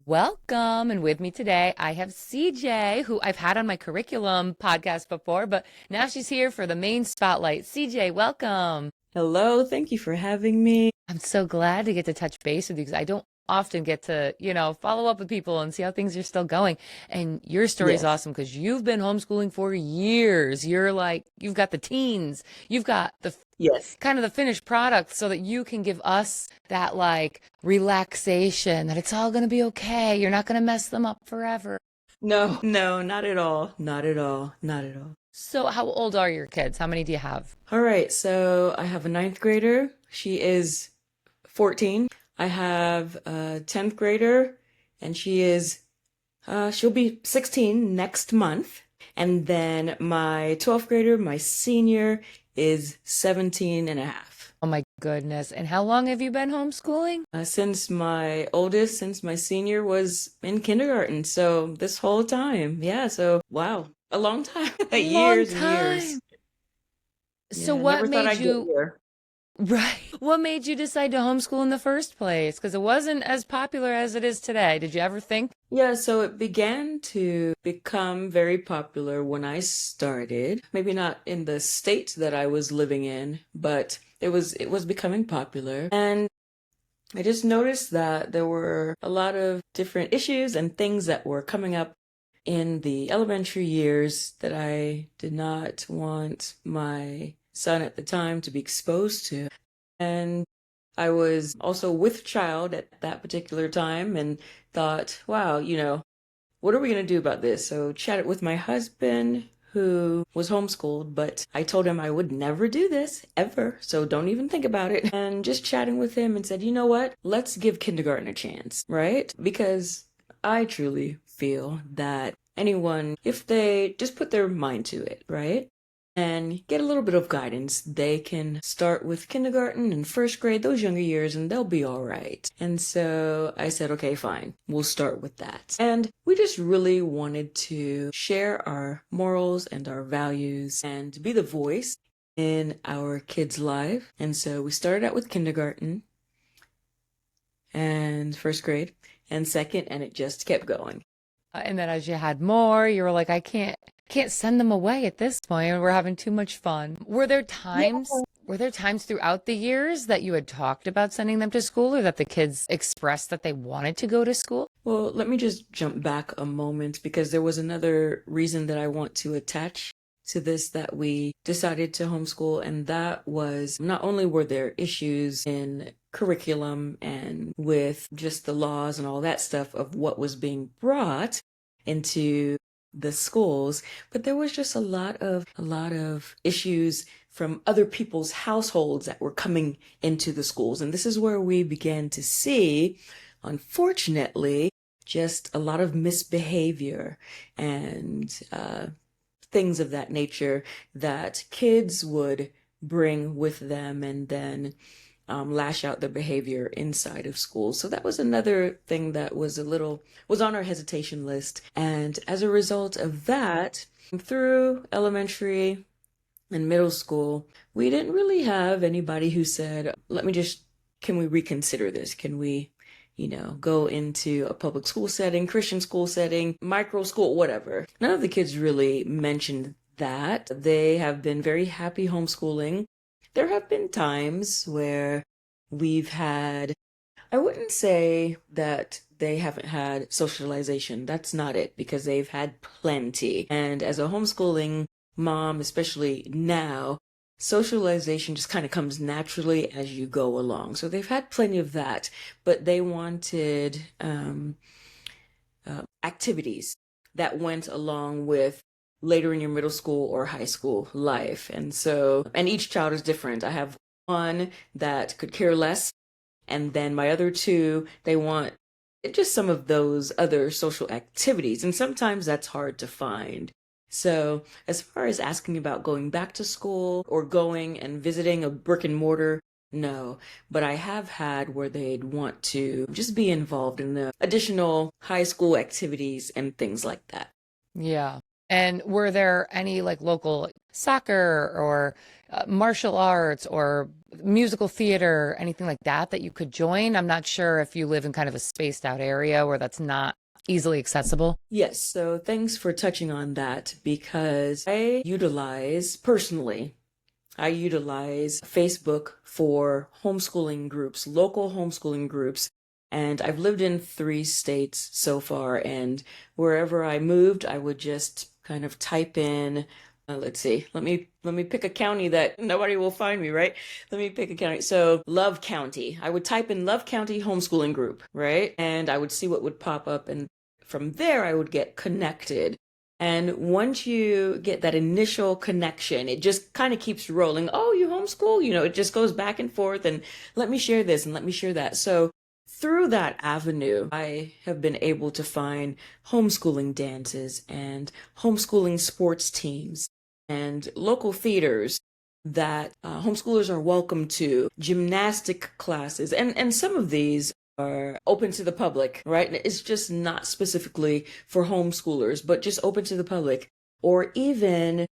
Welcome. And with me today, I have CJ, who I've had on my curriculum podcast before, but now she's here for the main spotlight. CJ, welcome. Hello, thank you for having me. I'm so glad to get to touch base with you because I don't often get to, follow up with people and see how things are still going. And your story is Yes, awesome because you've been homeschooling for years. You've got the teens, you've got the yes. kind of the finished product so that you can give us that relaxation that it's all going to be okay. You're not going to mess them up forever. No, no, not at all. Not at all. Not at all. So, how old are your kids? How many do you have? All right, so I have a ninth grader. She is 14. I have a 10th grader, and she'll be 16 next month. And then my 12th grader, my senior, is 17 and a half. Oh my goodness. And how long have you been homeschooling? Since my senior was in kindergarten. So this whole time. Yeah. So wow. A long time. A long Years and time. years. So, Yeah. what Never thought made I'd get you, here. right? What made you decide to homeschool in the first place? Because it wasn't as popular as it is today. Did you ever think? Yeah. So it began to become very popular when I started. Maybe not in the state that I was living in, but it was becoming popular. And I just noticed that there were a lot of different issues and things that were coming up in the elementary years that I did not want my son at the time to be exposed to. And I was also with child at that particular time and thought, wow, what are we going to do about this? So chatted with my husband who was homeschooled, but I told him I would never do this ever. So don't even think about it. And just chatting with him and said, you know what? Let's give kindergarten a chance, right? Because I truly feel that anyone, if they just put their mind to it, right? And get a little bit of guidance, they can start with kindergarten and first grade, those younger years, and they'll be all right. And so I said, okay, fine, we'll start with that. And we just really wanted to share our morals and our values and be the voice in our kids' life. And so we started out with kindergarten and first grade and second, and it just kept going. And then as you had more, you were like, I can't send them away at this point. We're having too much fun. Were there times throughout the years that you had talked about sending them to school or that the kids expressed that they wanted to go to school? Well, let me just jump back a moment because there was another reason that I want to attach to this that we decided to homeschool, and that was not only were there issues in curriculum and with just the laws and all that stuff of what was being brought into the schools, but there was just a lot of issues from other people's households that were coming into the schools. And this is where we began to see, unfortunately, just a lot of misbehavior and things of that nature that kids would bring with them and then lash out their behavior inside of school. So that was another thing that was on our hesitation list. And as a result of that, through elementary and middle school, we didn't really have anybody who said, can we reconsider this? Can we go into a public school setting, Christian school setting, micro school, whatever. None of the kids really mentioned that. They have been very happy homeschooling. There have been times where we've had, I wouldn't say that they haven't had socialization. That's not it, because they've had plenty. And as a homeschooling mom, especially now, socialization just kind of comes naturally as you go along. So they've had plenty of that, but they wanted activities that went along with later in your middle school or high school life. And each child is different. I have one that could care less, and then my other two, they want just some of those other social activities. And sometimes that's hard to find. So as far as asking about going back to school or going and visiting a brick and mortar, no. But I have had where they'd want to just be involved in the additional high school activities and things like that. Yeah. And were there any local soccer or martial arts or musical theater, anything like that you could join? I'm not sure if you live in kind of a spaced out area where that's not easily accessible. Yes, so thanks for touching on that because I utilize Facebook for homeschooling groups, local homeschooling groups. And I've lived in 3 states so far. And wherever I moved, I would just kind of type in, let's see, let me pick a county that nobody will find me, right? Let me pick a county. So Love County. I would type in Love County homeschooling group, right? And I would see what would pop up. And from there, I would get connected. And once you get that initial connection, it just kind of keeps rolling. Oh, you homeschool? It just goes back and forth and let me share this and let me share that. So through that avenue, I have been able to find homeschooling dances and homeschooling sports teams and local theaters that homeschoolers are welcome to, gymnastic classes. And some of these are open to the public, right? It's just not specifically for homeschoolers, but just open to the public, or even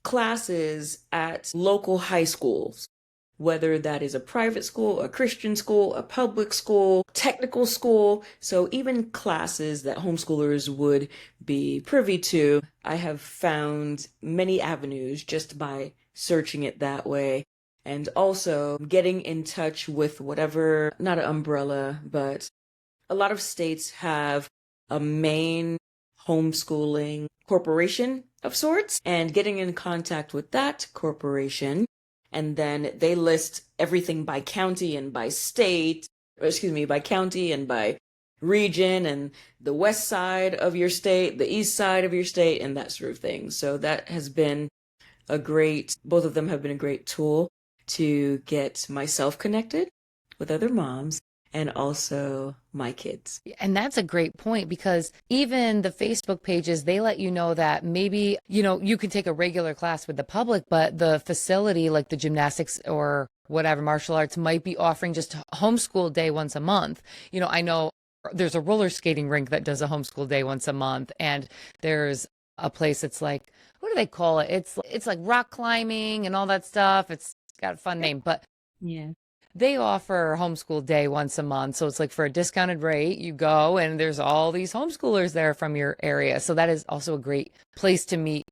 classes at local high schools, whether that is a private school, a Christian school, a public school, technical school. So even classes that homeschoolers would be privy to, I have found many avenues just by searching it that way. And also getting in touch with whatever, not an umbrella, but a lot of states have a main homeschooling corporation of sorts, and getting in contact with that corporation. And then they list everything by county and by state, by county and by region, and the west side of your state, the east side of your state, and that sort of thing. So that has been both of them have been a great tool to get myself connected with other moms and also my kids. And that's a great point, because even the Facebook pages, they let you know that maybe, you can take a regular class with the public, but the facility, like the gymnastics or whatever, martial arts, might be offering just homeschool day once a month. I know there's a roller skating rink that does a homeschool day once a month. And there's a place it's like, what do they call it? It's like rock climbing and all that stuff. It's got a fun name, but Yeah. they offer homeschool day once a month. So it's like for a discounted rate, you go and there's all these homeschoolers there from your area. So that is also a great place to meet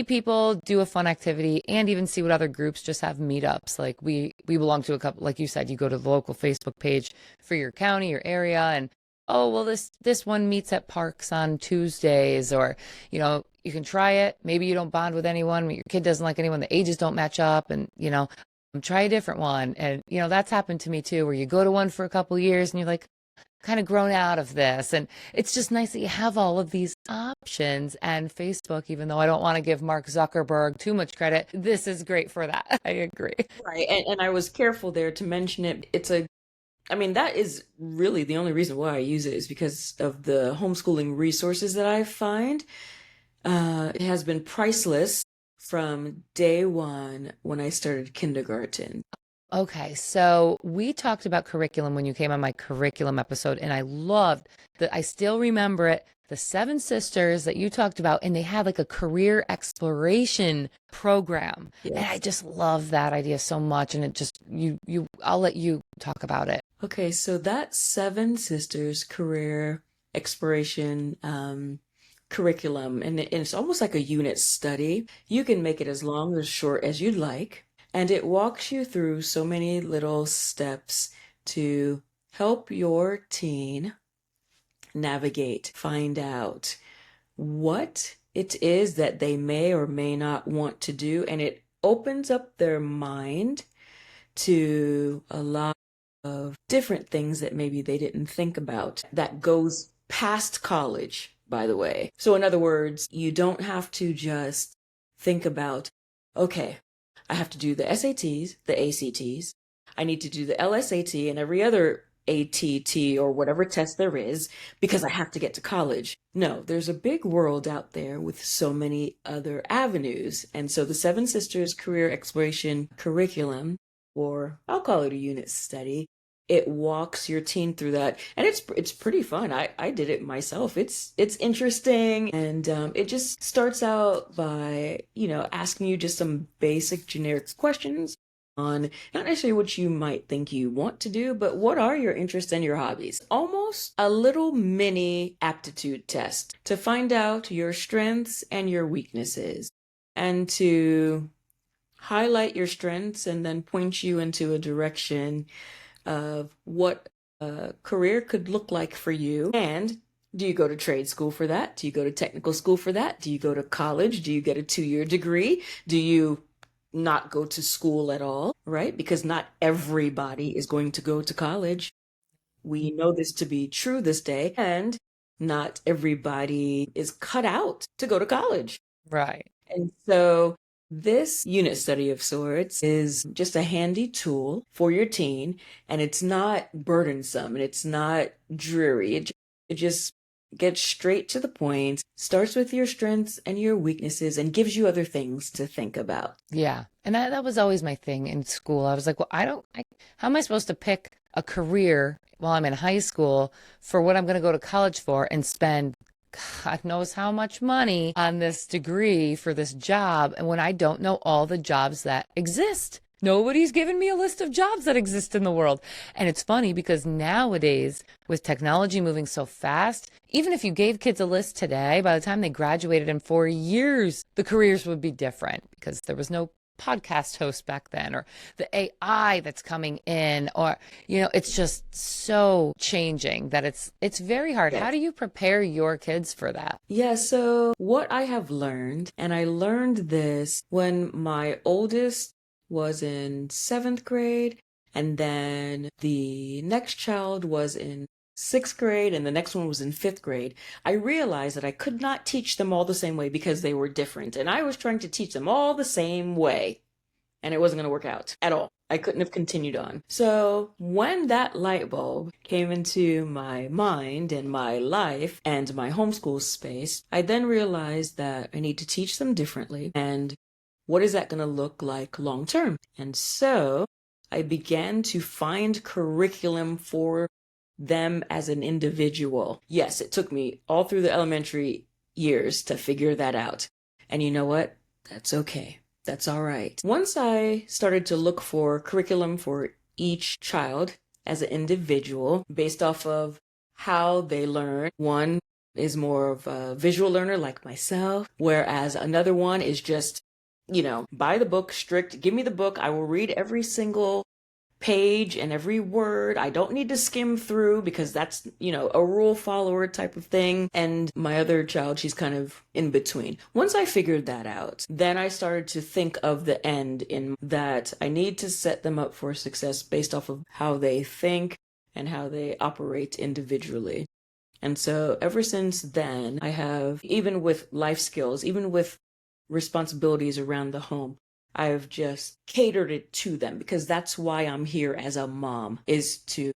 people, do a fun activity, and even see what other groups just have meetups. Like we belong to a couple, like you said, you go to the local Facebook page for your county, your area, and oh, well, this one meets at parks on Tuesdays, or, you can try it. Maybe you don't bond with anyone. Your kid doesn't like anyone. The ages don't match up, and, try a different one. And, that's happened to me too, where you go to one for a couple years and you're like, kind of grown out of this. And it's just nice that you have all of these options. And Facebook, even though I don't want to give Mark Zuckerberg too much credit, this is great for that. I agree. Right. And I was careful there to mention it. That is really the only reason why I use it, is because of the homeschooling resources that I find. It has been priceless from day one when I started kindergarten. Okay, so we talked about curriculum when you came on my curriculum episode, and I loved that. I still remember it, the 7 sisters that you talked about, and they had like a career exploration program. Yes. And I just love that idea so much. And it just, I'll let you talk about it. Okay, so that 7 sisters career exploration curriculum, and it's almost like a unit study. You can make it as long or short as you'd like. And it walks you through so many little steps to help your teen navigate, find out what it is that they may or may not want to do. And it opens up their mind to a lot of different things that maybe they didn't think about, that goes past college, by the way. So in other words, you don't have to just think about, okay, I have to do the SATs, the ACTs. I need to do the LSAT and every other ATT or whatever test there is because I have to get to college. No, there's a big world out there with so many other avenues. And so the 7 Sisters Career Exploration Curriculum, or I'll call it a unit study, it walks your teen through that, and it's pretty fun. I did it myself. It's interesting, and it just starts out by asking you just some basic generic questions on not necessarily what you might think you want to do, but what are your interests and your hobbies. Almost a little mini aptitude test to find out your strengths and your weaknesses, and to highlight your strengths and then point you into a direction of what a career could look like for you. And do you go to trade school for that? Do you go to technical school for that? Do you go to college? Do you get a 2-year degree? Do you not go to school at all, right? Because not everybody is going to go to college. We know this to be true this day, and not everybody is cut out to go to college. Right. And so this unit study of sorts is just a handy tool for your teen, and it's not burdensome and it's not dreary. It just gets straight to the point, starts with your strengths and your weaknesses, and gives you other things to think about. Yeah. And that was always my thing in school. I was like, well, how am I supposed to pick a career while I'm in high school for what I'm going to go to college for and spend God knows how much money on this degree for this job, and when I don't know all the jobs that exist? Nobody's given me a list of jobs that exist in the world. And it's funny because nowadays, with technology moving so fast, even if you gave kids a list today, by the time they graduated in 4 years, the careers would be different because there was no podcast host back then, or the AI that's coming in, or it's just so changing that it's very hard. Yes. How do you prepare your kids for that? Yeah, so what I have learned, and I learned this when my oldest was in 7th grade, and then the next child was in 6th grade, and the next one was in 5th grade, I realized that I could not teach them all the same way because they were different. And I was trying to teach them all the same way, and it wasn't going to work out at all. I couldn't have continued on. So when that light bulb came into my mind and my life and my homeschool space, I then realized that I need to teach them differently. And what is that going to look like long term? And so I began to find curriculum for them as an individual. Yes, it took me all through the elementary years to figure that out. And you know what? That's okay. That's all right. Once I started to look for curriculum for each child as an individual based off of how they learn, one is more of a visual learner like myself, whereas another one is just, buy the book, strict, give me the book. I will read every single page and every word. I don't need to skim through because that's, a rule follower type of thing. And my other child, she's kind of in between. Once I figured that out, then I started to think of the end in that I need to set them up for success based off of how they think and how they operate individually. And so ever since then, I have, even with life skills, even with responsibilities around the home, I've just catered it to them, because that's why I'm here as a mom, is to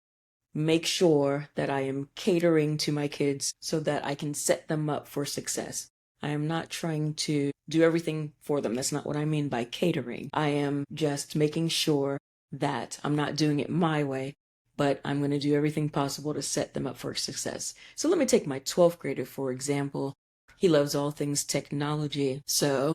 make sure that I am catering to my kids so that I can set them up for success. I am not trying to do everything for them. That's not what I mean by catering. I am just making sure that I'm not doing it my way, but I'm going to do everything possible to set them up for success. So let me take my 12th grader, for example. He loves all things technology. So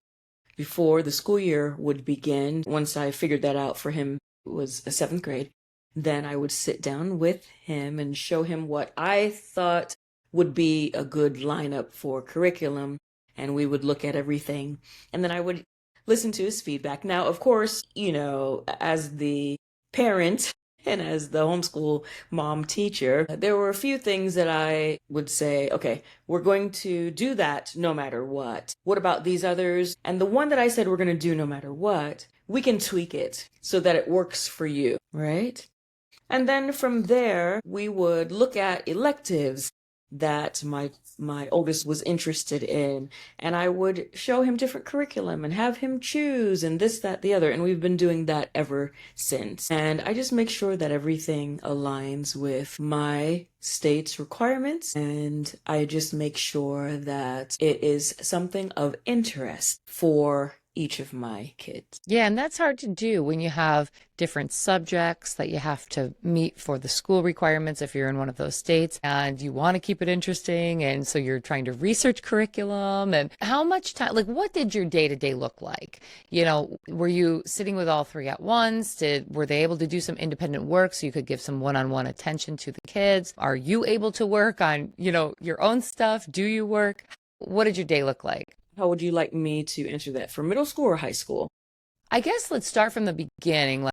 before the school year would begin, once I figured that out for him, it was a 7th grade, then I would sit down with him and show him what I thought would be a good lineup for curriculum. And we would look at everything. And then I would listen to his feedback. Now, of course, as the parent and as the homeschool mom teacher, there were a few things that I would say, okay, we're going to do that no matter what. What about these others? And the one that I said we're going to do no matter what, we can tweak it so that it works for you, right? And then from there, we would look at electives that my oldest was interested in, and I would show him different curriculum and have him choose and this, that, the other. And we've been doing that ever since. And I just make sure that everything aligns with my state's requirements, and I just make sure that it is something of interest for each of my kids. Yeah, and that's hard to do when you have different subjects that you have to meet for the school requirements if you're in one of those states and you want to keep it interesting. And so you're trying to research curriculum and how much time, like what did your day to day look like? Were you sitting with all three at once? Were they able to do some independent work so you could give some one-on-one attention to the kids? Are you able to work on, your own stuff? Do you work? What did your day look like? How would you like me to answer that, for middle school or high school? I guess let's start from the beginning, like,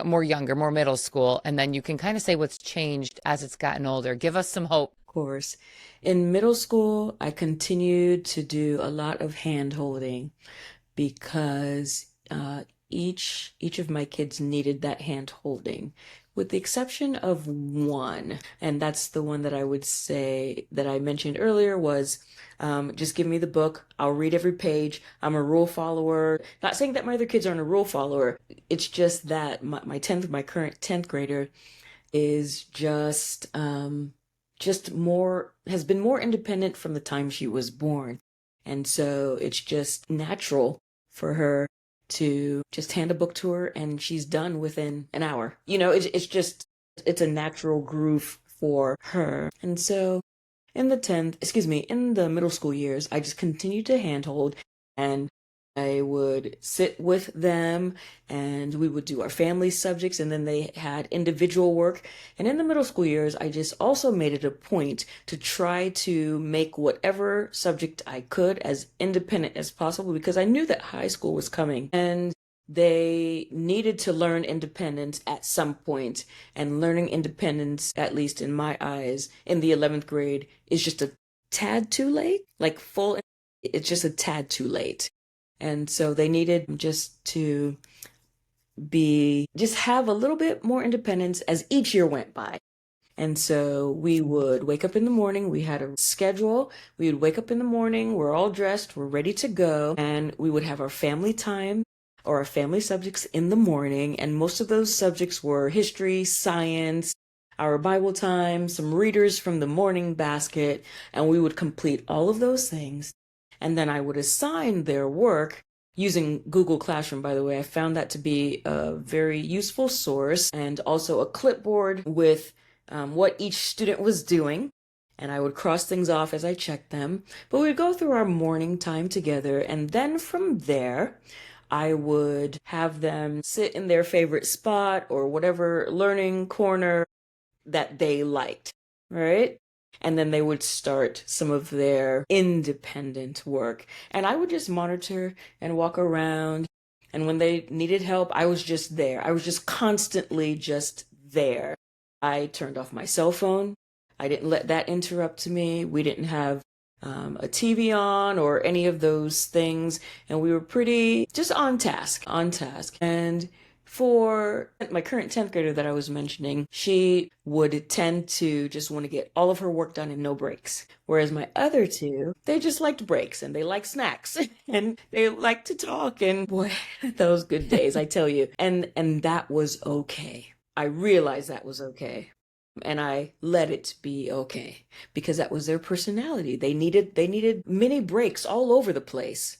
more younger, more middle school, and then you can kind of say what's changed as it's gotten older. Give us some hope. Of course. In middle school, I continued to do a lot of hand holding because each of my kids needed that hand holding, with the exception of one. And that's the one that I would say that I mentioned earlier was just give me the book. I'll read every page. I'm a rule follower. Not saying that my other kids aren't a rule follower. It's just that my current 10th grader is just more, has been more independent from the time she was born. And so it's just natural for her to just hand a book to her and she's done within an hour. It's a natural groove for her. And so in the middle school years, I just continued to handhold, and I would sit with them and we would do our family subjects, and then they had individual work. And in the middle school years, I just also made it a point to try to make whatever subject I could as independent as possible, because I knew that high school was coming and they needed to learn independence at some point. And learning independence, at least in my eyes, in the 11th grade is just a tad too late. It's just a tad too late. And so they needed just to have a little bit more independence as each year went by. And so we would wake up in the morning. We had a schedule. We would wake up in the morning. We're all dressed. We're ready to go. And we would have our family time or our family subjects in the morning. And most of those subjects were history, science, our Bible time, some readers from the morning basket. And we would complete all of those things. And then I would assign their work using Google Classroom, by the way. I found that to be a very useful source, and also a clipboard with what each student was doing. And I would cross things off as I checked them. But we would go through our morning time together. And then from there, I would have them sit in their favorite spot or whatever learning corner that they liked, right? And then they would start some of their independent work. And I would just monitor and walk around. And when they needed help, I was just there. I was just constantly just there. I turned off my cell phone. I didn't let that interrupt me. We didn't have a TV on or any of those things. And we were pretty just on task. And for my current 10th grader that I was mentioning, she would tend to just want to get all of her work done in no breaks. Whereas my other two, they just liked breaks and they liked snacks and they liked to talk. And boy, those good days, I tell you. And that was okay. I realized that was okay. And I let it be okay because that was their personality. They needed mini breaks all over the place.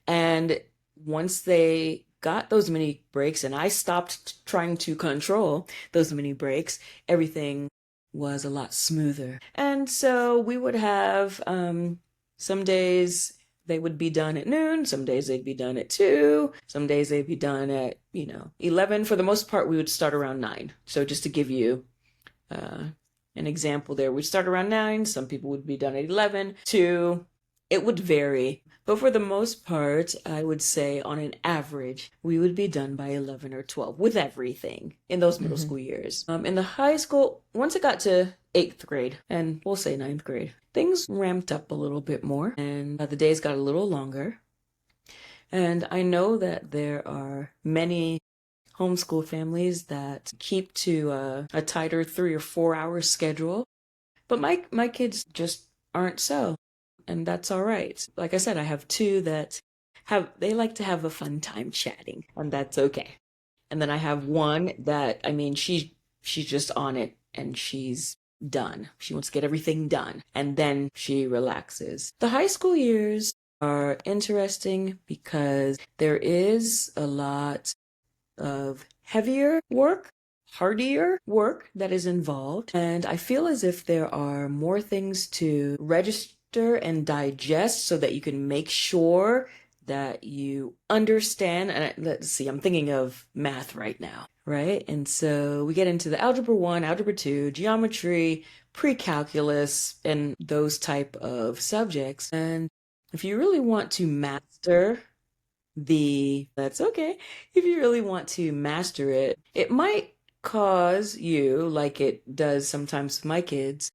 And once they got those mini breaks and I stopped trying to control those mini breaks, everything was a lot smoother. And so we would have some days they would be done at noon, some days they'd be done at 2, some days they'd be done at 11. For the most part, we would start around 9. So just to give you an example there, we'd start around 9, some people would be done at 11, 2. It would vary. But for the most part, I would say on an average, we would be done by 11 or 12 with everything in those middle school years. In the high school, once it got to 8th grade, and we'll say 9th grade, things ramped up a little bit more and the days got a little longer. And I know that there are many homeschool families that keep to a tighter 3 or 4 hour schedule, but my kids just aren't so. And that's all right. Like I said, I have 2 that they like to have a fun time chatting, and that's okay. And then I have 1 that, she's just on it and she's done. She wants to get everything done and then she relaxes. The high school years, are interesting because there is a lot of heavier work, hardier work that is involved. And I feel as if there are more things to register and digest so that you can make sure that you understand. And let's see, I'm thinking of math right now, right? And so we get into the algebra 1, algebra 2, geometry, pre-calculus, and those type of subjects. And if you really want to master that's okay. If you really want to master it, it might cause you, like it does sometimes with my kids,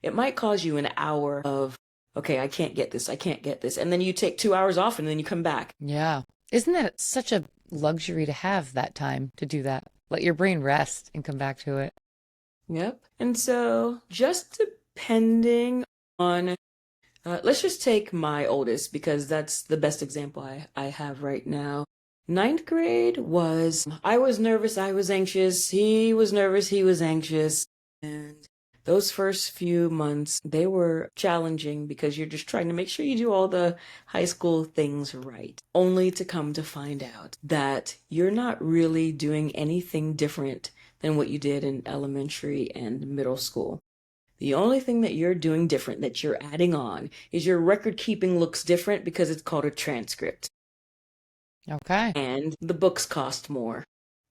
it might cause you an hour of, okay, I can't get this, I can't get this. And then you take 2 hours off and then you come back. Yeah. Isn't that such a luxury to have that time to do that? Let your brain rest and come back to it. Yep. And so just depending on let's just take my oldest because that's the best example I have right now. Ninth grade I was nervous, I was anxious, he was nervous, he was anxious. And those first few months, they were challenging because you're just trying to make sure you do all the high school things right, only to come to find out that you're not really doing anything different than what you did in elementary and middle school. The only thing that you're doing different, that you're adding on, is your record keeping looks different because it's called a transcript. Okay. And the books cost more.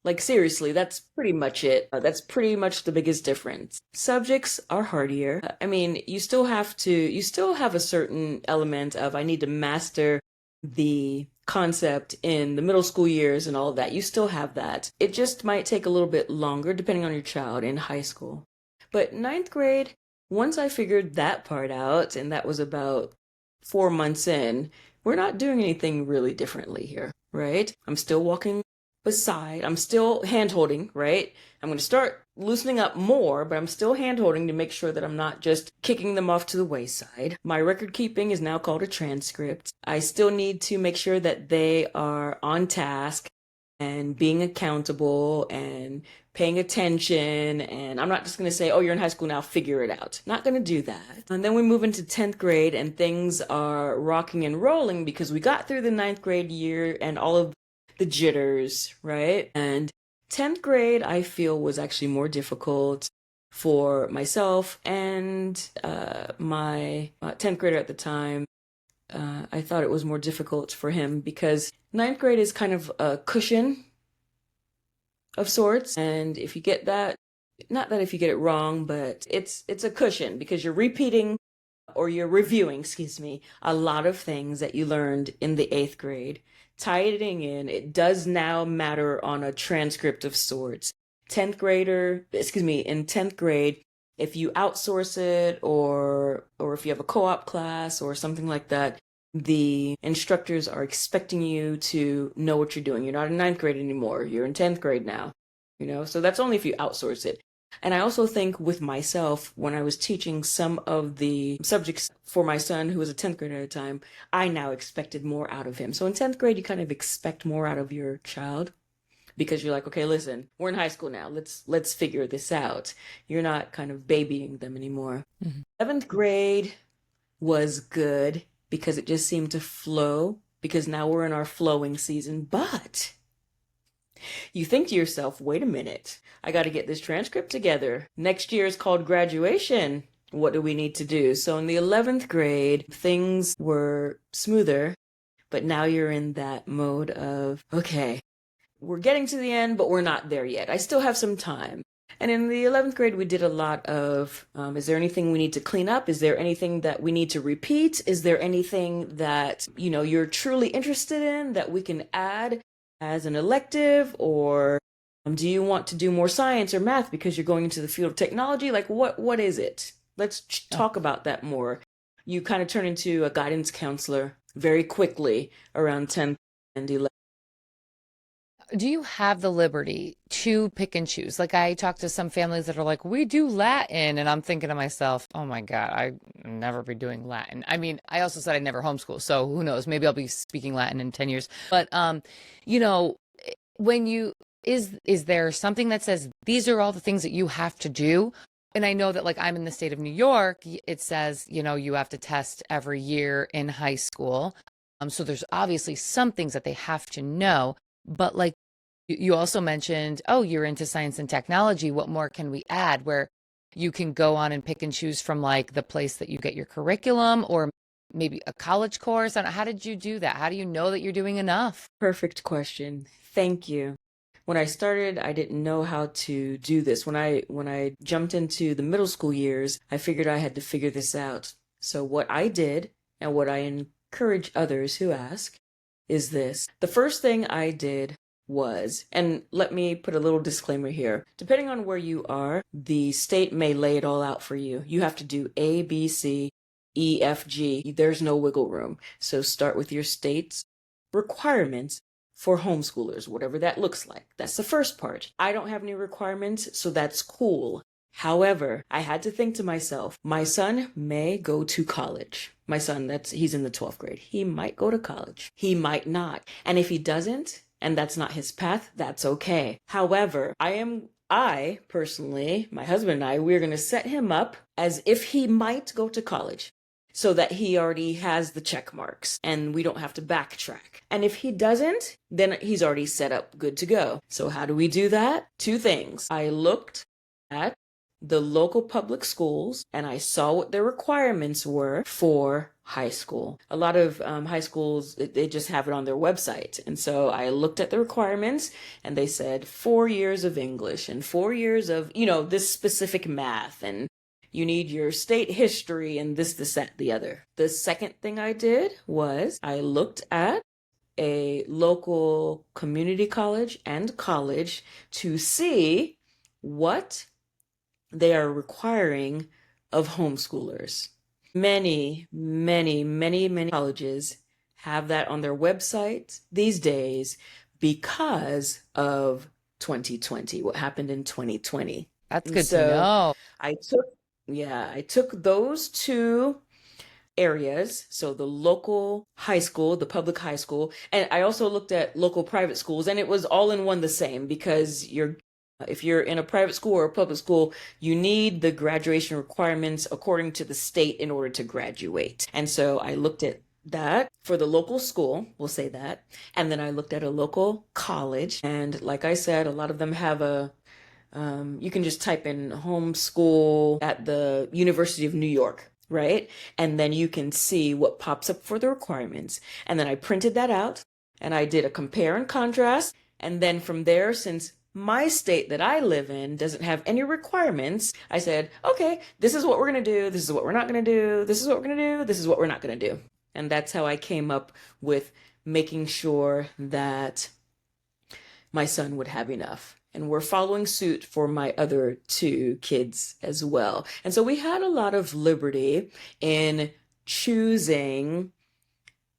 Like, seriously, that's pretty much it. That's pretty much the biggest difference. Subjects are hardier. I mean, you still have a certain element of, I need to master the concept in the middle school years and all of that. You still have that. It just might take a little bit longer depending on your child in high school. But ninth grade, once I figured that part out, and that was about 4 months in, we're not doing anything really differently here, right? I'm still walking beside, I'm still hand-holding, right? I'm going to start loosening up more, but I'm still hand-holding to make sure that I'm not just kicking them off to the wayside. My record keeping is now called a transcript. I still need to make sure that they are on task and being accountable and paying attention. And I'm not just going to say, oh, you're in high school now, figure it out. Not going to do that. And then we move into 10th grade and things are rocking and rolling because we got through the 9th grade year and all of the jitters, right? And 10th grade, I feel, was actually more difficult for myself and my 10th grader at the time. I thought it was more difficult for him because 9th grade is kind of a cushion of sorts. And if you get that, not that if you get it wrong, but it's a cushion because you're repeating or you're reviewing, excuse me, a lot of things that you learned in the 8th grade. Tying in, it does now matter on a transcript of sorts. In 10th grade, if you outsource it or if you have a co-op class or something like that, the instructors are expecting you to know what you're doing. You're not in 9th grade anymore. You're in 10th grade now, so that's only if you outsource it. And I also think with myself, when I was teaching some of the subjects for my son, who was a 10th grader at the time, I now expected more out of him. So in 10th grade, you kind of expect more out of your child because you're like, okay, listen, we're in high school now. Let's figure this out. You're not kind of babying them anymore. Mm-hmm. 7th grade was good because it just seemed to flow because now we're in our flowing season. But you think to yourself, wait a minute, I got to get this transcript together. Next year is called graduation. What do we need to do? So in the 11th grade, things were smoother, but now you're in that mode of, okay, we're getting to the end, but we're not there yet. I still have some time. And in the 11th grade, we did a lot of, is there anything we need to clean up? Is there anything that we need to repeat? Is there anything that, you're truly interested in that we can add as an elective? Or do you want to do more science or math because you're going into the field of technology? Like, what is it? Let's talk about that more. You kind of turn into a guidance counselor very quickly around 10th and 11th. Do you have the liberty to pick and choose? Like, I talk to some families that are like, we do Latin. And I'm thinking to myself, oh my God, I'll never be doing Latin. I mean, I also said I'd never homeschool. So who knows? Maybe I'll be speaking Latin in 10 years. But, is there something that says these are all the things that you have to do? And I know that, like, I'm in the state of New York. It says, you have to test every year in high school. So there's obviously some things that they have to know, but like you also mentioned, oh, you're into science and technology. What more can we add? Where you can go on and pick and choose from like the place that you get your curriculum or maybe a college course. And how did you do that? How do you know that you're doing enough? Perfect question. Thank you. When I started, I didn't know how to do this. When I jumped into the middle school years, I figured I had to figure this out. So what I did and what I encourage others who ask is this. The first thing I did was, and let me put a little disclaimer here. Depending on where you are, the state may lay it all out for you. You have to do A, B, C, E, F, G. There's no wiggle room. So start with your state's requirements for homeschoolers, whatever that looks like. That's the first part. I don't have any requirements, so that's cool. However, I had to think to myself, my son may go to college. My son, he's in the 12th grade. He might go to college. He might not. And if he doesn't, and that's not his path, that's okay. However, I personally, my husband and I, we're going to set him up as if he might go to college, so that he already has the check marks and we don't have to backtrack. And if he doesn't, then he's already set up good to go. So how do we do that? Two things. I looked at the local public schools and I saw what their requirements were for high school. A lot of high schools, they just have it on their website. And so I looked at the requirements and they said 4 years of English and 4 years of, this specific math, and you need your state history and this, that, the other. The second thing I did was I looked at a local community college and college to see what they are requiring of homeschoolers. Many, many, many, many colleges have that on their website these days because of 2020, what happened in 2020. That's And good to so know. I took those two areas, so the local high school, the public high school, and I also looked at local private schools, and it was all in one the same, because if you're in a private school or a public school, you need the graduation requirements according to the state in order to graduate. And so I looked at that for the local school, we'll say that, and then I looked at a local college, and like I said, a lot of them have you can just type in homeschool at the University of New York, right? And then you can see what pops up for the requirements. And then I printed that out and I did a compare and contrast. And then from there, since my state that I live in doesn't have any requirements, I said, okay, this is what we're going to do. This is what we're not going to do. This is what we're going to do. This is what we're not going to do. And that's how I came up with making sure that my son would have enough. And we're following suit for my other two kids as well. And so we had a lot of liberty in choosing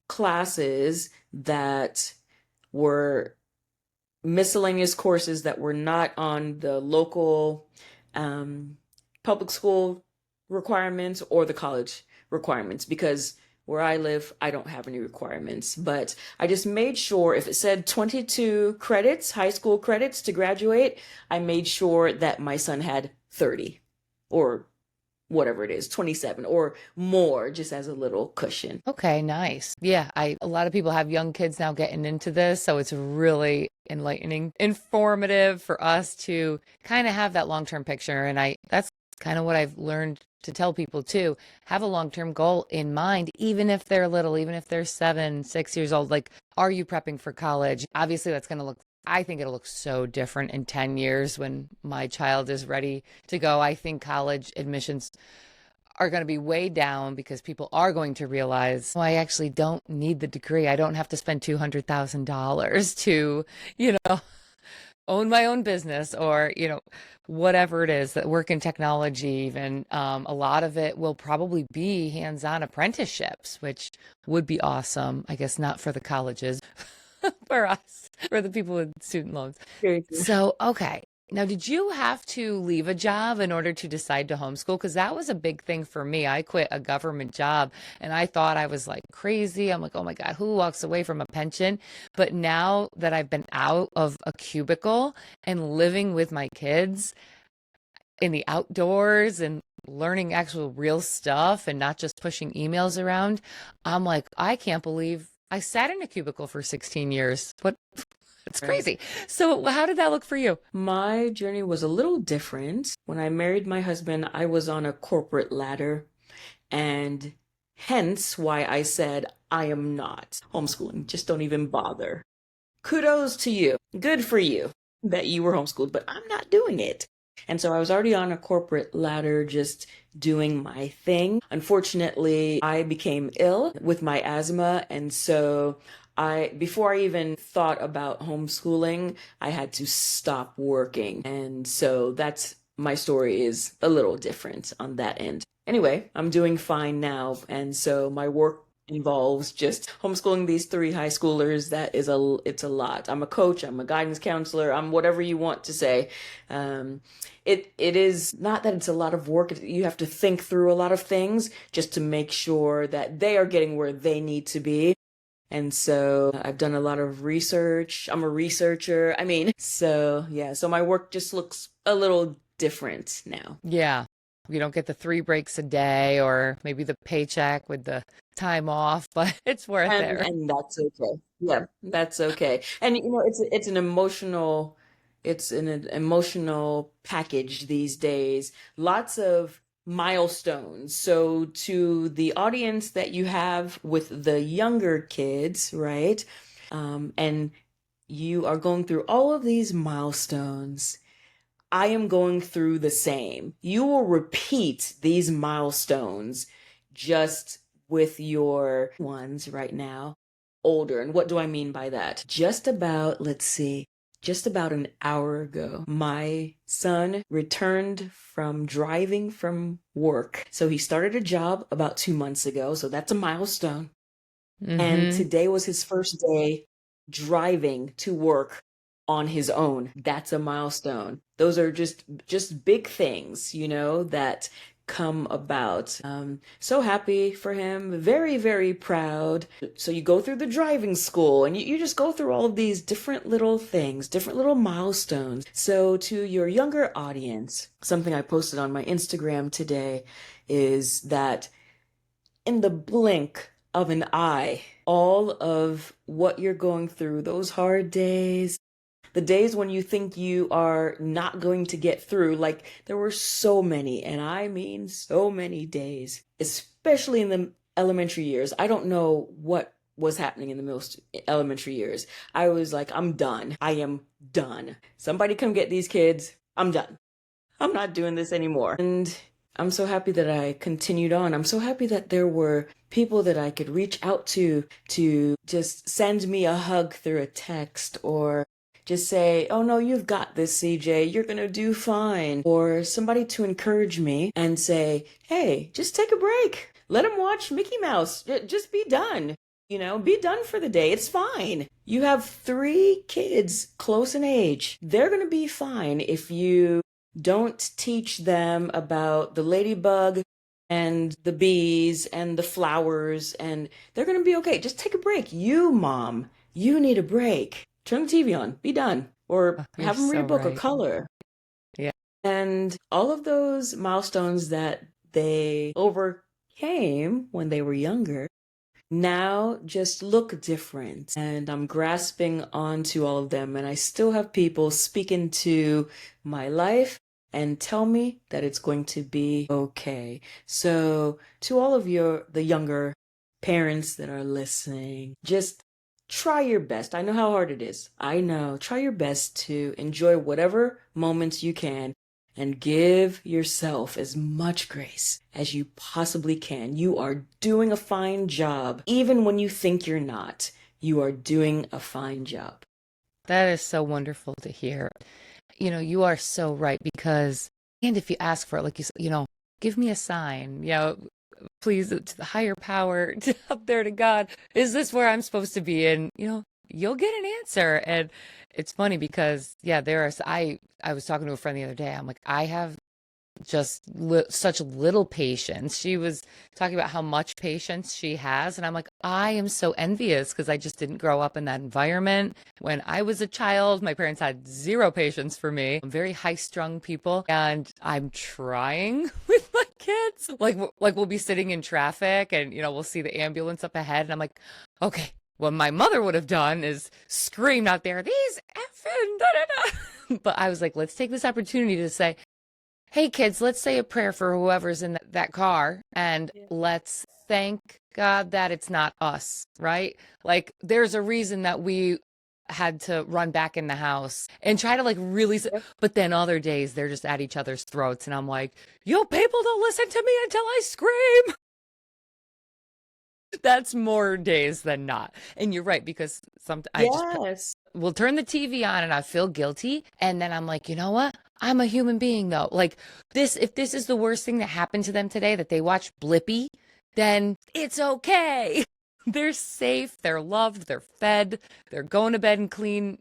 classes that were miscellaneous courses that were not on the local public school requirements or the college requirements, because where I live, I don't have any requirements, but I just made sure if it said 22 credits, high school credits to graduate, I made sure that my son had 30 or whatever it is, 27 or more, just as a little cushion. Okay, nice. Yeah, a lot of people have young kids now getting into this, so it's really enlightening, informative for us to kind of have that long-term picture. And that's kind of what I've learned to tell people too. Have a long-term goal in mind, even if they're little, even if they're 7, 6 years old. Like, are you prepping for college? Obviously, I think it'll look so different in 10 years when my child is ready to go. I think college admissions are going to be way down because people are going to realize, oh, I actually don't need the degree. I don't have to spend $200,000 to, own my own business or, whatever it is that work in technology even. A lot of it will probably be hands-on apprenticeships, which would be awesome. I guess not for the colleges, for us, for the people with student loans. So, okay. Now, did you have to leave a job in order to decide to homeschool? Because that was a big thing for me. I quit a government job and I thought I was like crazy. I'm like, oh my God, who walks away from a pension? But now that I've been out of a cubicle and living with my kids in the outdoors and learning actual real stuff and not just pushing emails around, I'm like, I can't believe I sat in a cubicle for 16 years. What? It's Right. crazy. So how did that look for you? My journey was a little different. When I married my husband, I was on a corporate ladder, and hence why I said I am not homeschooling. Just don't even bother. Kudos to you. Good for you that you were homeschooled, but I'm not doing it. And so I was already on a corporate ladder, just doing my thing. Unfortunately, I became ill with my asthma. And so before I even thought about homeschooling, I had to stop working. And so my story is a little different on that end. Anyway, I'm doing fine now. And so my work involves just homeschooling these three high schoolers. It's a lot. I'm a coach, I'm a guidance counselor, I'm whatever you want to say. Um, it is not that it's a lot of work. You have to think through a lot of things just to make sure that they are getting where they need to be. And so I've done a lot of research. I'm a researcher. So yeah, so my work just looks a little different now. Yeah. You don't get the 3 breaks a day or maybe the paycheck with the time off, but it's worth And it. and that's okay. Yeah, that's okay. And it's an emotional package these days. Lots of milestones. So to the audience that you have with the younger kids, right? And you are going through all of these milestones. I am going through the same. You will repeat these milestones just with your ones right now, older. And what do I mean by that? Just about an hour ago, my son returned from driving from work. So he started a job about 2 months ago. So that's a milestone. And Mm-hmm. today was his first day driving to work on his own. That's a milestone. Those are just big things, that come about. So happy for him. Very, very proud. So you go through the driving school and you just go through all of these different little things, different little milestones. So to your younger audience, something I posted on my Instagram today is that in the blink of an eye, all of what you're going through, those hard days, the days when you think you are not going to get through, like there were so many, and I mean so many days, especially in the elementary years. I don't know what was happening in the elementary years. I was like, I'm done. I am done. Somebody come get these kids. I'm done. I'm not doing this anymore. And I'm so happy that I continued on. I'm so happy that there were people that I could reach out to just send me a hug through a text, or just say, oh no, you've got this, CJ. You're going to do fine. Or somebody to encourage me and say, hey, just take a break. Let them watch Mickey Mouse. Just be done. Be done for the day. It's fine. You have 3 kids close in age. They're going to be fine if you don't teach them about the ladybug and the bees and the flowers, and they're going to be okay. Just take a break. You, mom, you need a break. Turn the TV on. Be done. Or Oh, you're have them read so a book or right. color. Yeah. And all of those milestones that they overcame when they were younger now just look different. And I'm grasping onto all of them. And I still have people speak into my life and tell me that it's going to be okay. So to all of the younger parents that are listening, just try your best. I know how hard it is. I know. Try your best to enjoy whatever moments you can and give yourself as much grace as you possibly can. You are doing a fine job. Even when you think you're not, you are doing a fine job. That is so wonderful to hear. You are so right because, and if you ask for it, like give me a sign, please, to the higher power, up there to God, is this where I'm supposed to be? And, you'll get an answer. And it's funny because, yeah, I was talking to a friend the other day. I'm like, I have just such little patience. She was talking about how much patience she has. And I'm like, I am so envious because I just didn't grow up in that environment. When I was a child, my parents had zero patience for me. I'm very high strung people. And I'm trying with my kids. Like we'll be sitting in traffic and, we'll see the ambulance up ahead. And I'm like, okay, what my mother would have done is screamed out there, these effing da da da. But I was like, let's take this opportunity to say, hey kids, let's say a prayer for whoever's in that car and let's thank God that it's not us, right? Like there's a reason that we had to run back in the house and try to like really, but then other days they're just at each other's throats. And I'm like, you people don't listen to me until I scream. That's more days than not. And you're right, because I just will turn the TV on and I feel guilty. And then I'm like, you know what? I'm a human being though. Like this, if this is the worst thing that happened to them today, that they watch Blippi, then it's okay. They're safe, they're loved, they're fed, they're going to bed and clean,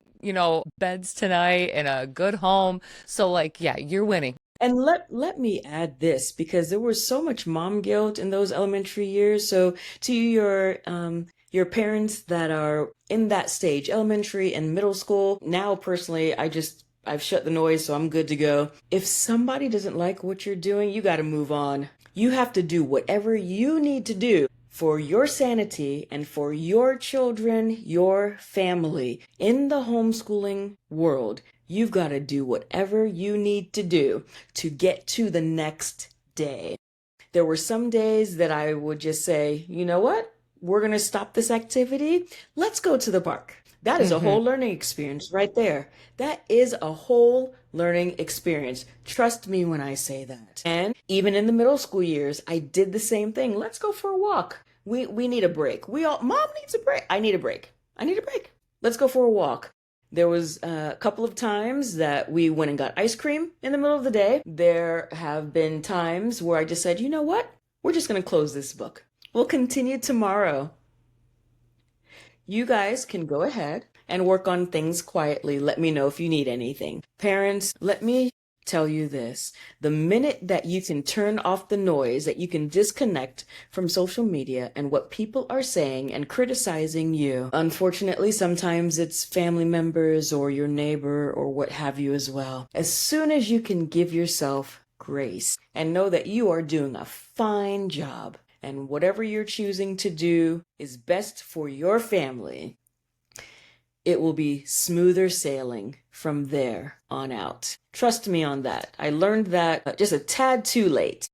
beds tonight in a good home. So like, yeah, you're winning. And let me add this, because there was so much mom guilt in those elementary years. So to your parents that are in that stage, elementary and middle school, now personally, I've shut the noise, so I'm good to go. If somebody doesn't like what you're doing, you got to move on. You have to do whatever you need to do for your sanity and for your children, your family. In the homeschooling world, you've got to do whatever you need to do to get to the next day. There were some days that I would just say, you know what? We're going to stop this activity. Let's go to the park. That is a whole learning experience right there. That is a whole learning experience. Trust me when I say that. And even in the middle school years, I did the same thing. Let's go for a walk. We need a break. Mom needs a break. I need a break. I need a break. Let's go for a walk. There was a couple of times that we went and got ice cream in the middle of the day. There have been times where I just said, you know what? We're just going to close this book. We'll continue tomorrow. You guys can go ahead and work on things quietly. Let me know if you need anything. Parents, let me tell you this. The minute that you can turn off the noise, that you can disconnect from social media and what people are saying and criticizing you, unfortunately, sometimes it's family members or your neighbor or what have you as well. As soon as you can give yourself grace and know that you are doing a fine job, and whatever you're choosing to do is best for your family, it will be smoother sailing from there on out. Trust me on that. I learned that just a tad too late.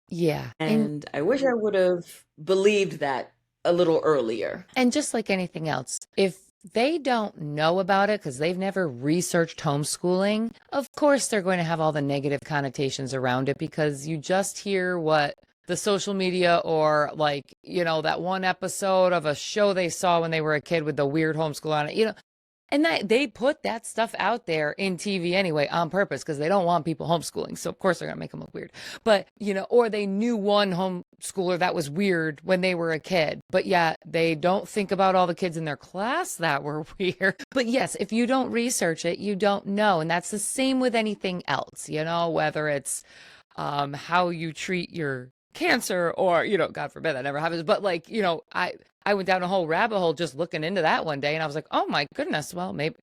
Yeah. And I wish I would have believed that a little earlier. And just like anything else, if they don't know about it because they've never researched homeschooling, of course they're going to have all the negative connotations around it, because you just hear what the social media or like, that one episode of a show they saw when they were a kid with the weird homeschool on it, and that they put that stuff out there in TV anyway on purpose because they don't want people homeschooling. So of course they're going to make them look weird. But, or they knew one homeschooler that was weird when they were a kid, but yet they don't think about all the kids in their class that were weird. But yes, if you don't research it, you don't know. And that's the same with anything else, whether it's how you treat your cancer or, God forbid that never happens. But like, I went down a whole rabbit hole just looking into that one day and I was like, oh my goodness, well, maybe.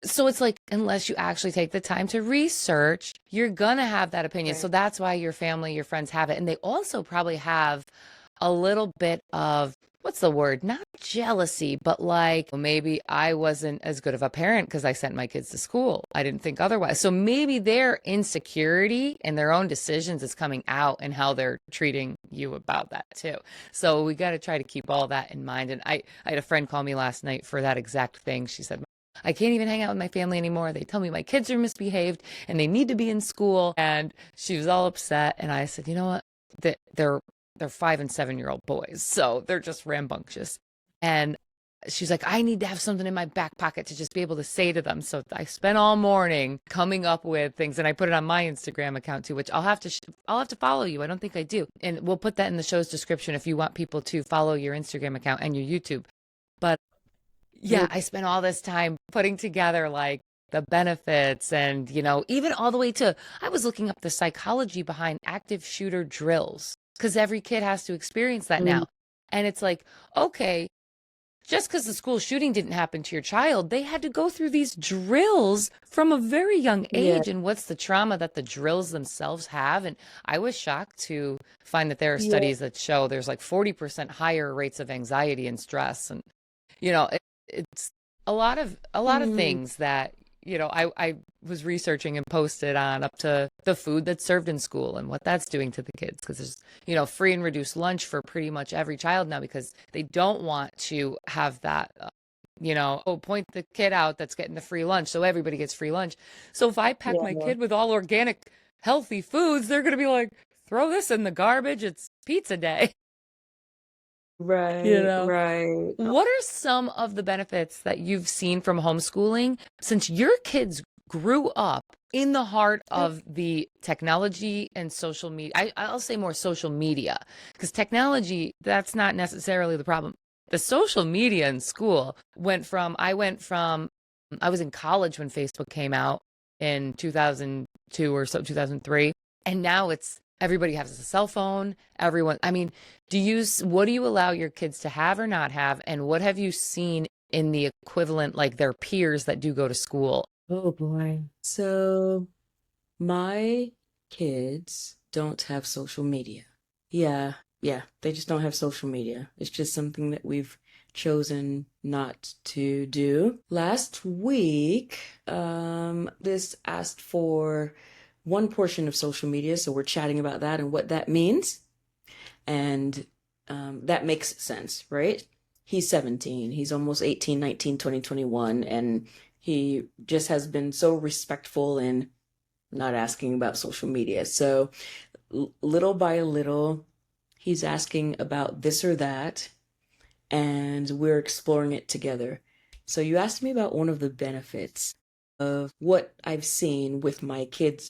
So it's like, unless you actually take the time to research, you're going to have that opinion. Right. So that's why your family, your friends have it. And they also probably have a little bit of, what's the word? Not jealousy, but like maybe I wasn't as good of a parent because I sent my kids to school. I didn't think otherwise. So maybe their insecurity and their own decisions is coming out and how they're treating you about that too. So we got to try to keep all that in mind. And I had a friend call me last night for that exact thing. She said, I can't even hang out with my family anymore. They tell me my kids are misbehaved and they need to be in school. And she was all upset. And I said, you know what? They're 5 and 7-year-old boys. So they're just rambunctious. And she's like, I need to have something in my back pocket to just be able to say to them. So I spent all morning coming up with things, and I put it on my Instagram account too, which I'll have to follow you. I don't think I do. And we'll put that in the show's description if you want people to follow your Instagram account and your YouTube. But yeah, I spent all this time putting together like the benefits and, even all the way to, I was looking up the psychology behind active shooter drills because every kid has to experience that now. And it's like, okay, just because the school shooting didn't happen to your child, they had to go through these drills from a very young age. Yeah. And what's the trauma that the drills themselves have? And I was shocked to find that there are studies that show there's like 40% higher rates of anxiety and stress. And You know, it's a lot of Mm, things that, I was researching and posted on, up to the food that's served in school and what that's doing to the kids, because there's, free and reduced lunch for pretty much every child now, because they don't want to have that, oh, point the kid out that's getting the free lunch, so everybody gets free lunch. So if I pack my yeah. kid with all organic, healthy foods, they're going to be like, throw this in the garbage. It's pizza day. You Right, know, right. what are some of the benefits that you've seen from homeschooling since your kids grew up in the heart of the technology and social media? I'll say more social media, because technology, that's not necessarily the problem. The social media in school I was in college when Facebook came out in 2002 or so, 2003. And now it's everybody has a cell phone. Everyone, I mean, what do you allow your kids to have or not have? And what have you seen in the equivalent, like their peers that do go to school? Oh boy. So my kids don't have social media. Yeah, yeah, they just don't have social media. It's just something that we've chosen not to do. Last week, this asked for one portion of social media, so we're chatting about that and what that means. And that makes sense, right? He's 17, he's almost 18, 19, 20, 21, and he just has been so respectful in not asking about social media. So little by little, he's asking about this or that, and we're exploring it together. So you asked me about one of the benefits of what I've seen with my kids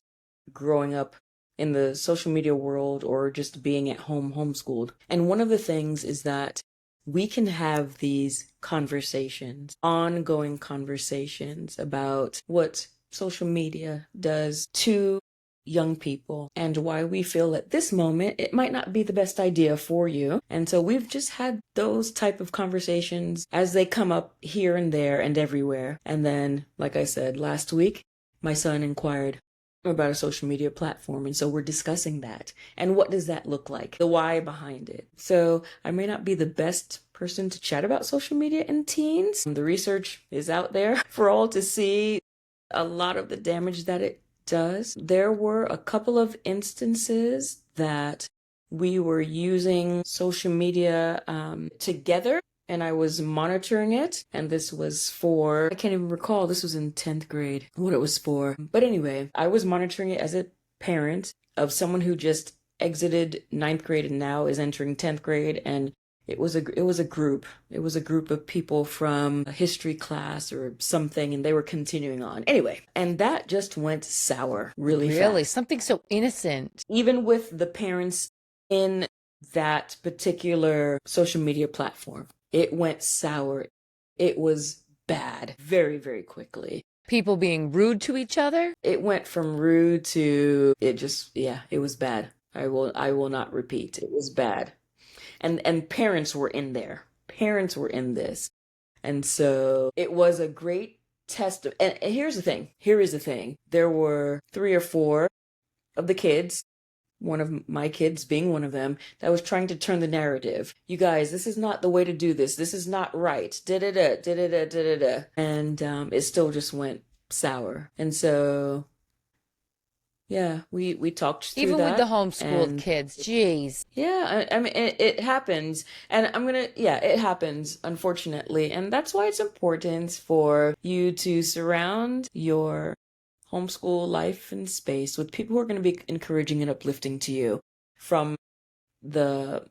growing up in the social media world or just being at home homeschooled. And one of the things is that we can have these conversations, ongoing conversations about what social media does to young people and why we feel at this moment it might not be the best idea for you. And so we've just had those type of conversations as they come up here and there and everywhere. And then, like I said, last week, my son inquired about a social media platform, and so we're discussing that. And what does that look like? The why behind it. So I may not be the best person to chat about social media in teens. The research is out there for all to see, a lot of the damage that it does. There were a couple of instances that we were using social media together, and I was monitoring it. And this was for, I can't even recall, this was in 10th grade, what it was for. But anyway, I was monitoring it as a parent of someone who just exited 9th grade and now is entering 10th grade. And it was a group. It was a group of people from a history class or something, and they were continuing on. Anyway, and that just went sour really Really? fast. Something so innocent. Even with the parents in that particular social media platform, it went sour. It was bad very, very quickly. People being rude to each other? It went from rude to it just, yeah, it was bad. I will not repeat. It was bad. And parents were in there. Parents were in this. And so it was a great test of, and here's the thing. Here is the thing. There were 3 or 4 of the kids, one of my kids being one of them, that was trying to turn the narrative. You guys, this is not the way to do this. This is not right. Da-da-da, da-da-da, da-da-da. And it still just went sour. And so, yeah, we talked through Even with the that. homeschooled And kids, geez. yeah, I mean, it happens. And yeah, it happens, unfortunately. And that's why it's important for you to surround your homeschool life and space with people who are going to be encouraging and uplifting to you, from the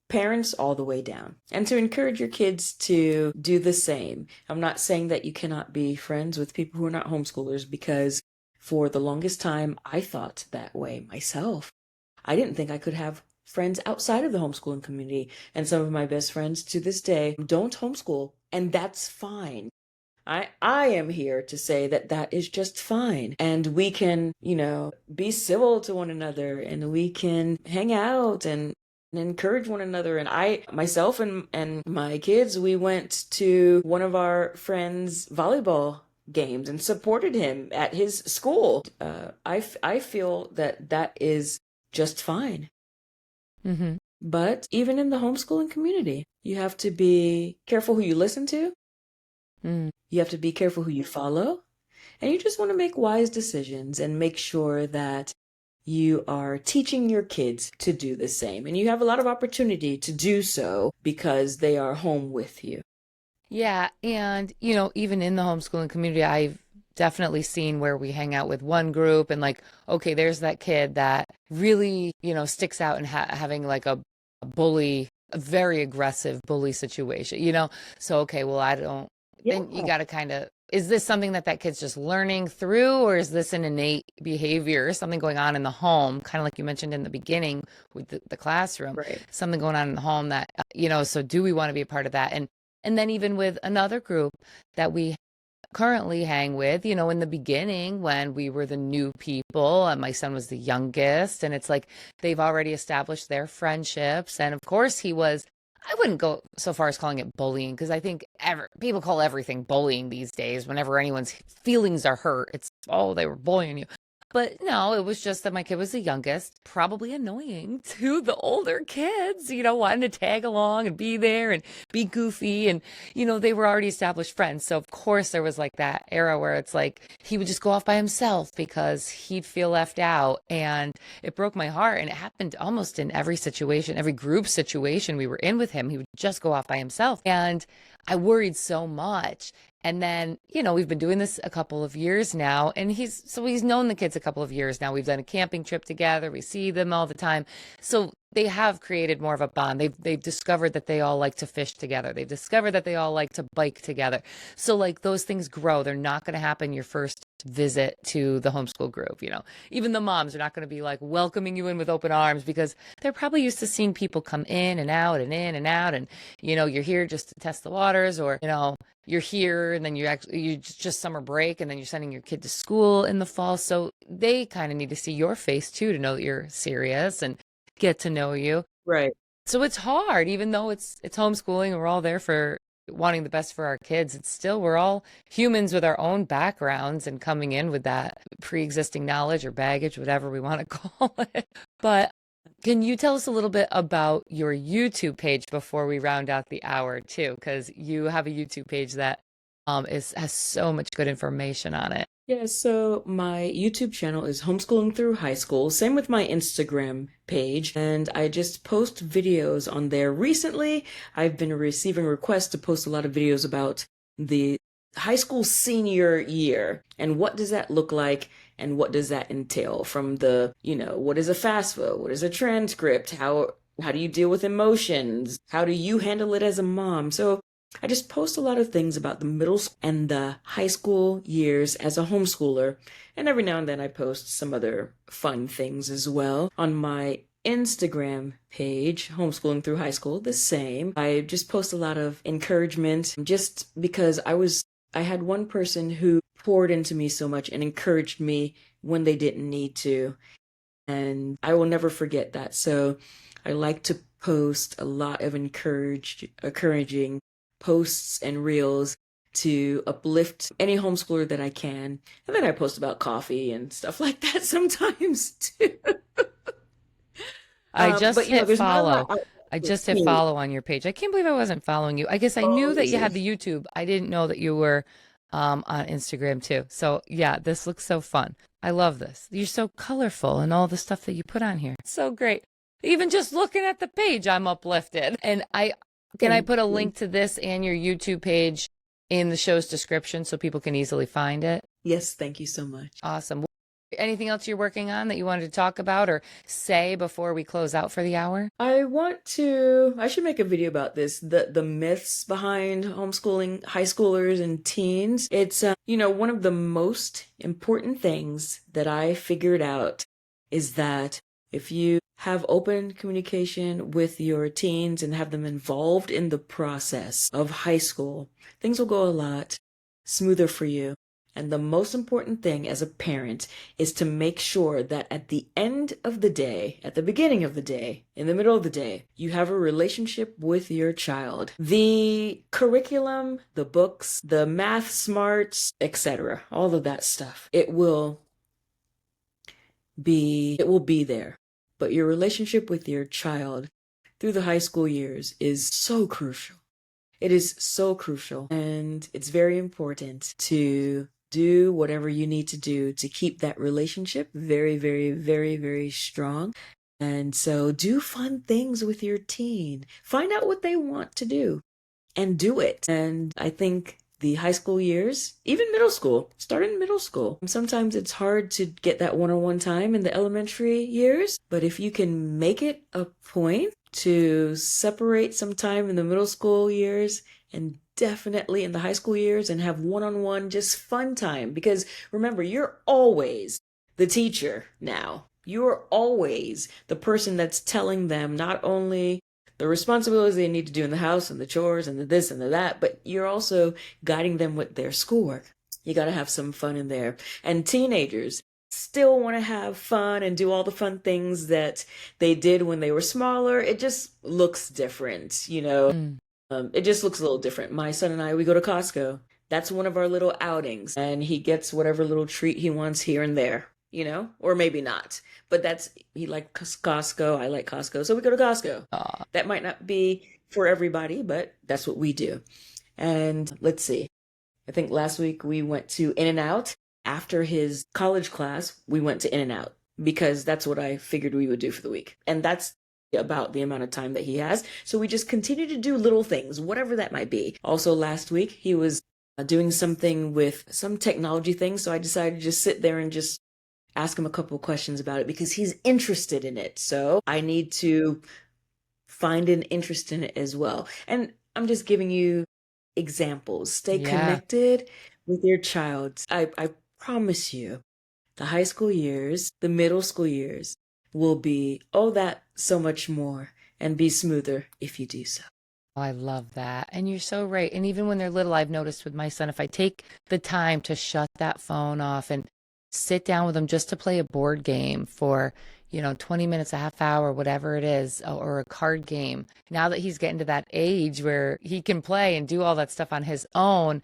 parents all the way down, and to encourage your kids to do the same. I'm not saying that you cannot be friends with people who are not homeschoolers, because for the longest time, I thought that way myself. I didn't think I could have friends outside of the homeschooling community. And some of my best friends to this day don't homeschool, and that's fine. I am here to say that that is just fine. And we can, be civil to one another, and we can hang out and encourage one another. And I, myself and my kids, we went to one of our friends' volleyball games and supported him at his school. I feel that that is just fine. Mm-hmm. But even in the homeschooling community, you have to be careful who you listen to. You have to be careful who you follow. And you just want to make wise decisions and make sure that you are teaching your kids to do the same. And you have a lot of opportunity to do so because they are home with you. Yeah, and even in the homeschooling community, I've definitely seen where we hang out with one group and like, okay, there's that kid that really, sticks out and having like a bully, a very aggressive bully situation. So okay, well, I don't, Yeah. then you got to kind of, is this something that kid's just learning through, or is this an innate behavior, something going on in the home, kind of like you mentioned in the beginning with the classroom, Right. something going on in the home that, so do we want to be a part of that? And then even with another group that we currently hang with, in the beginning when we were the new people and my son was the youngest, and it's like they've already established their friendships. And of course I wouldn't go so far as calling it bullying, because I think people call everything bullying these days. Whenever anyone's feelings are hurt, it's, oh, they were bullying you. But no, it was just that my kid was the youngest, probably annoying to the older kids, wanting to tag along and be there and be goofy. And, they were already established friends. So, of course, there was like that era where it's like he would just go off by himself because he'd feel left out. And it broke my heart. And it happened almost in every situation, every group situation we were in with him. He would just go off by himself. And I worried so much. And then, we've been doing this a couple of years now, and he's known the kids a couple of years now. We've done a camping trip together. We see them all the time. So they have created more of a bond. They've discovered that they all like to fish together. They've discovered that they all like to bike together. So like those things grow. They're not going to happen your first visit to the homeschool group. Even the moms are not going to be like welcoming you in with open arms, because they're probably used to seeing people come in and out and in and out. And, you're here just to test the waters, or, you're here and then you just summer break, and then you're sending your kid to school in the fall. So they kind of need to see your face too, to know that you're serious and get to know you. Right. So it's hard, even though it's homeschooling and we're all there for wanting the best for our kids. It's still, we're all humans with our own backgrounds and coming in with that pre-existing knowledge or baggage, whatever we want to call it. But can you tell us a little bit about your YouTube page before we round out the hour too? Because you have a YouTube page that has so much good information on it. Yeah, so my YouTube channel is Homeschooling Through High School. Same with my Instagram page. And I just post videos on there. Recently, I've been receiving requests to post a lot of videos about the high school senior year and what does that look like and what does that entail, from the, what is a FAFSA, what is a transcript, how do you deal with emotions, how do you handle it as a mom? So I just post a lot of things about the middle school and the high school years as a homeschooler. And every now and then I post some other fun things as well. On my Instagram page, Homeschooling Through High School, the same. I just post a lot of encouragement, just because I had one person who poured into me so much and encouraged me when they didn't need to. And I will never forget that. So I like to post a lot of encouraging posts and reels to uplift any homeschooler that I can. And then I post about coffee and stuff like that sometimes too. I just hit there's not a follow. lot I just hit follow on your page. I can't believe I wasn't following you. I guess I knew that you had the YouTube. I didn't know that you were on Instagram too. So yeah, this looks so fun. I love this. You're so colorful and all the stuff that you put on here. It's so great. Even just looking at the page, I'm uplifted. And can I put a link to this and your YouTube page in the show's description so people can easily find it? Yes, thank you so much. Awesome. Anything else you're working on that you wanted to talk about or say before we close out for the hour? I should make a video about this, the myths behind homeschooling high schoolers and teens. It's, one of the most important things that I figured out is that if you have open communication with your teens and have them involved in the process of high school, things will go a lot smoother for you. And the most important thing as a parent is to make sure that at the end of the day, at the beginning of the day, in the middle of the day, you have a relationship with your child. The curriculum, the books, the math smarts, etc., all of that stuff, it will be there. But your relationship with your child through the high school years is so crucial. It is so crucial, and it's very important to do whatever you need to do to keep that relationship very, very, very, very strong. And so do fun things with your teen. Find out what they want to do and do it. And I think the high school years, even middle school, start in middle school. Sometimes it's hard to get that one-on-one time in the elementary years, but if you can make it a point to separate some time in the middle school years and definitely in the high school years and have one-on-one just fun time, because remember, you're always the teacher now. You're always the person that's telling them not only the responsibilities they need to do in the house and the chores and the this and the that, but you're also guiding them with their schoolwork. You got to have some fun in there. And teenagers still want to have fun and do all the fun things that they did when they were smaller. It just looks different, you know. It just looks a little different. My son and I, we go to Costco. That's one of our little outings, and he gets whatever little treat he wants here and there, you know, or maybe not. But he likes Costco. I like Costco. So we go to Costco. Aw. That might not be for everybody, but that's what we do. And let's see. I think last week we went to In-N-Out. After his college class, we went to In-N-Out because that's what I figured we would do for the week. And that's about the amount of time that he has. So we just continue to do little things, whatever that might be. Also last week, he was doing something with some technology thing. So I decided to just sit there and just ask him a couple of questions about it because he's interested in it. So I need to find an interest in it as well. And I'm just giving you examples. Stay connected with your child. I promise you, the high school years, the middle school years will be, that so much more and be smoother if you do so. Oh, I love that. And you're so right. And even when they're little, I've noticed with my son, if I take the time to shut that phone off and sit down with them just to play a board game for, 20 minutes, a half hour, whatever it is, or a card game. Now that he's getting to that age where he can play and do all that stuff on his own,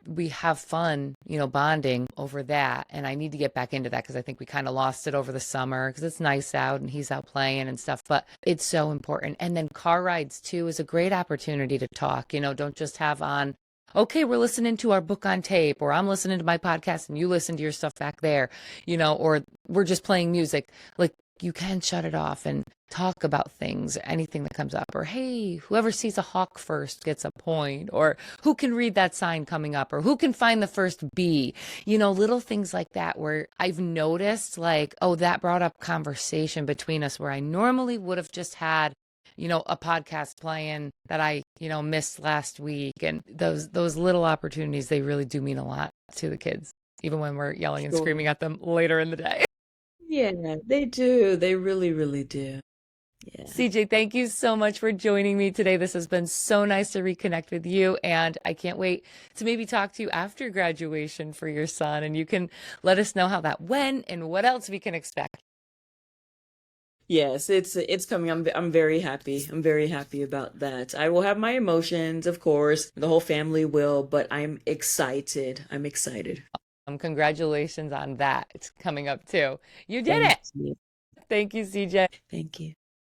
we have fun, bonding over that. And I need to get back into that because I think we kind of lost it over the summer because it's nice out and he's out playing and stuff, but it's so important. And then car rides too is a great opportunity to talk, don't just have on, okay, we're listening to our book on tape, or I'm listening to my podcast and you listen to your stuff back there, or we're just playing music. Like, you can shut it off and talk about things, anything that comes up, or hey, whoever sees a hawk first gets a point, or who can read that sign coming up, or who can find the first bee, little things like that where I've noticed that brought up conversation between us where I normally would have just had a podcast playing that I, missed last week. And those little opportunities, they really do mean a lot to the kids, even when we're yelling and screaming at them later in the day. Yeah, they do. They really, really do. Yeah. CJ, thank you so much for joining me today. This has been so nice to reconnect with you. And I can't wait to maybe talk to you after graduation for your son. And you can let us know how that went and what else we can expect. Yes, it's coming. I'm very happy. I'm very happy about that. I will have my emotions, of course. The whole family will, but I'm excited. I'm excited. Congratulations on that. It's coming up too. You did it. Thank you, CJ. Thank you.